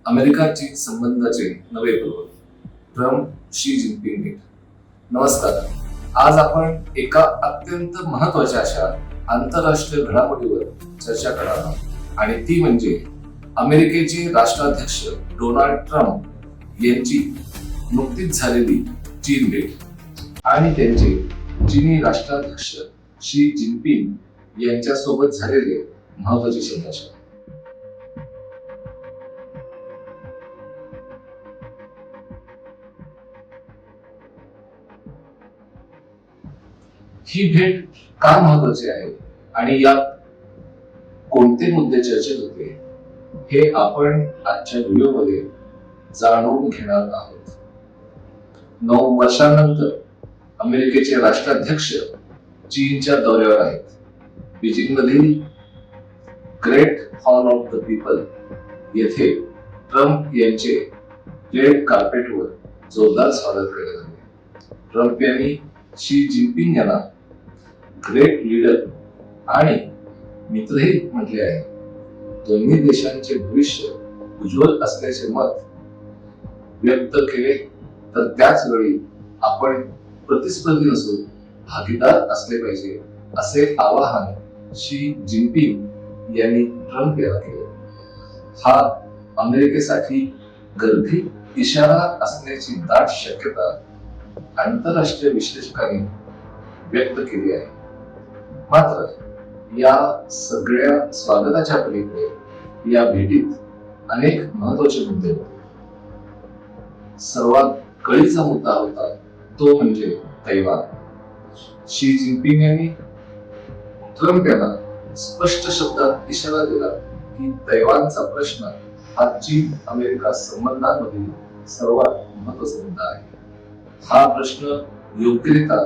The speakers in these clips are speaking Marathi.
अमेरिका चीन संबंधाचे नवे पर्व, ट्रम्प शी जिनपिंग भेट. नमस्कार. आज आपण एका अत्यंत महत्वाच्या अशा आंतरराष्ट्रीय घडामोडीवर चर्चा करणार आहोत आणि ती म्हणजे अमेरिकेचे राष्ट्राध्यक्ष डोनाल्ड ट्रम्प यांची नुकतीच झालेली चीन भेट आणि त्यांचे चीनी राष्ट्राध्यक्ष शी जिनपिंग यांच्यासोबत झालेले महत्वाचे संभाषण. ही भेट का महत्वाची आहे आणि यात कोणते मुद्दे चर्चेत होते हे आपण आजच्या व्हिडिओमध्ये जाणून घेणार आहोत. 9 वर्षांनंतर अमेरिकेचे राष्ट्राध्यक्ष चीनच्या दौऱ्यावर आहेत. बीजिंगमधील Great Hall of the People येथे ट्रम्प यांचे रेड कार्पेटवर जोरदार स्वागत करण्यात आले. ट्रम्प यांनी शी जिनपिंग यांना ग्रेट लीडर आणि मित्रही म्हटले आहे. दोन्ही देशांचे भविष्य उज्ज्वल असल्याचे मत व्यक्त केले, तर त्याच वेळी आपण प्रतिस्पर्धी नसून भागीदार असले पाहिजे असे आवाहन शी जिनपिंग यांनी ट्रम्प यांना केले. हा अमेरिकेसाठी गर्भित इशारा असण्याची दाट शक्यता आंतरराष्ट्रीय विश्लेषकांनी व्यक्त केली आहे. मात्र या सगळ्या स्वागताच्या पलीकडे या भेटीत अनेक महत्वाचे मुद्दे होते. सर्वात कळीचा मुद्दा होता तो म्हणजे तैवान. शी जिनपिंग यांनी ट्रम्प यांना स्पष्ट शब्दात इशारा दिला की तैवानचा प्रश्न हा चीन अमेरिका संबंधांमधील सर्वात महत्वाचा मुद्दा आहे. हा प्रश्न योग्यरित्या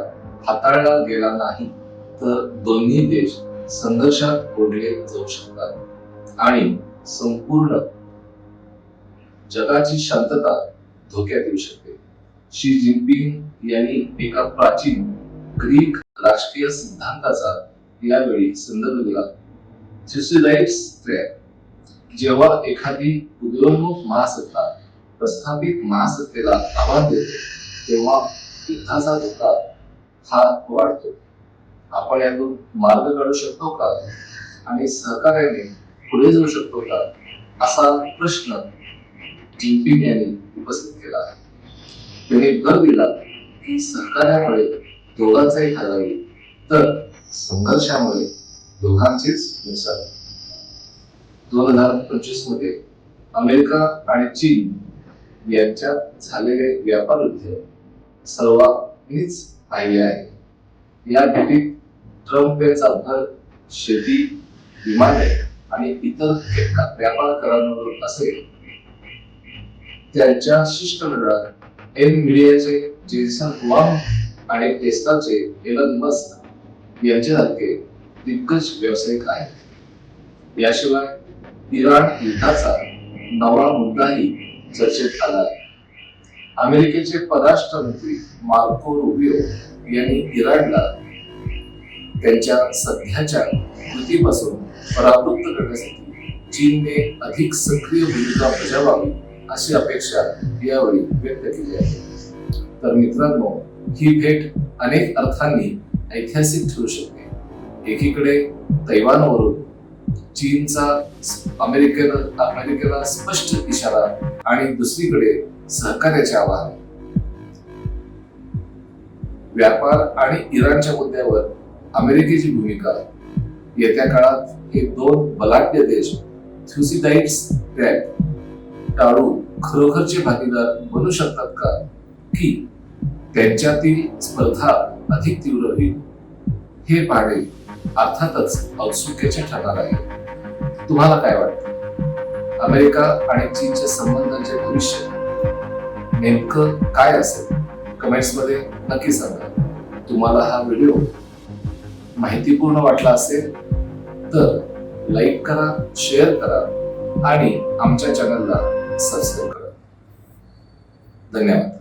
हाताळला गेला नाही तर दोन्ही देश संघर्षात ओढले जाऊ शकतात आणि संपूर्ण जगाची शांतता धोक्यात येऊ शकते. शी जिनपिंग यांनी एका प्राचीन ग्रीक राष्ट्रीय सिद्धांताचा यावेळी संदर्भ दिला. थ्युसिडाइड्स ट्रॅप. जेव्हा एखादी उदयोन्मुख महासत्ता प्रस्थापित महासत्तेला आव्हान देते तेव्हा युद्धाचा धोका हा वाढतो. आपण यातून मार्ग काढू शकतो का आणि सहकार्याने पुढे जाऊ शकतो का असा प्रश्न जिनपिंग यांनी उपस्थित केला. त्यांनी भर दिला की सहकार्यामुळे दोघांचाही फायदा होईल तर संघर्षामुळे दोघांचेच नुकसान. 2025 मध्ये अमेरिका आणि चीन यांच्यात झालेले व्यापार युद्ध सर्वांनीच पाहिले आहे. या भेटीत ट्रम्प यांचा भर शेती, विमाने आणि इतर व्यापार करारांवर असेल. त्यांच्या शिष्टमंडळात एनव्हिडियाचे जेसन हुआंग आणि टेस्लाचे एलन मस्क यांच्यासारखे दिग्गज व्यावसायिक आहेत. याशिवाय इराण युद्धाचा नवा मुद्दाही चर्चेत आला आहे. अमेरिकेचे परराष्ट्र मंत्री मार्को रुबियो यांनी इराणला त्यांच्या सध्याच्या कृतीपासून परावृत्त करण्यासाठी चीनने अधिक सक्रिय भूमिका बजावावी अशी अपेक्षा यावेळी व्यक्त केली आहे. तर मित्रांनो, ही भेट अनेक अर्थांनी ऐतिहासिक ठरू शकते. एकीकडे तैवानवरून चीनचा अमेरिकेला स्पष्ट इशारा आणि दुसरीकडे सहकार्याचे आवाहन. व्यापार आणि इराणच्या मुद्द्यावर अमेरिकेची भूमिका. येत्या काळात हे दोन बलाढ्य देश थ्युसिडाइड्स ट्रॅप टाळून खरोखरचे भागीदार बनू शकतात का की त्यांच्यातील स्पर्धा अधिक तीव्र होईल हे पाहणे अर्थातच औत्सुक्याचे ठरणार आहे. तुम्हाला काय वाटतं? अमेरिका आणि चीनच्या संबंधांचे भविष्य नेमकं काय असेल? कमेंट्स मध्ये नक्की सांगा. तुम्हाला हा व्हिडिओ माहितीपूर्ण वाटला असेल तर लाईक करा, शेअर करा आणि आमच्या चॅनलला सबस्क्राईब करा. धन्यवाद.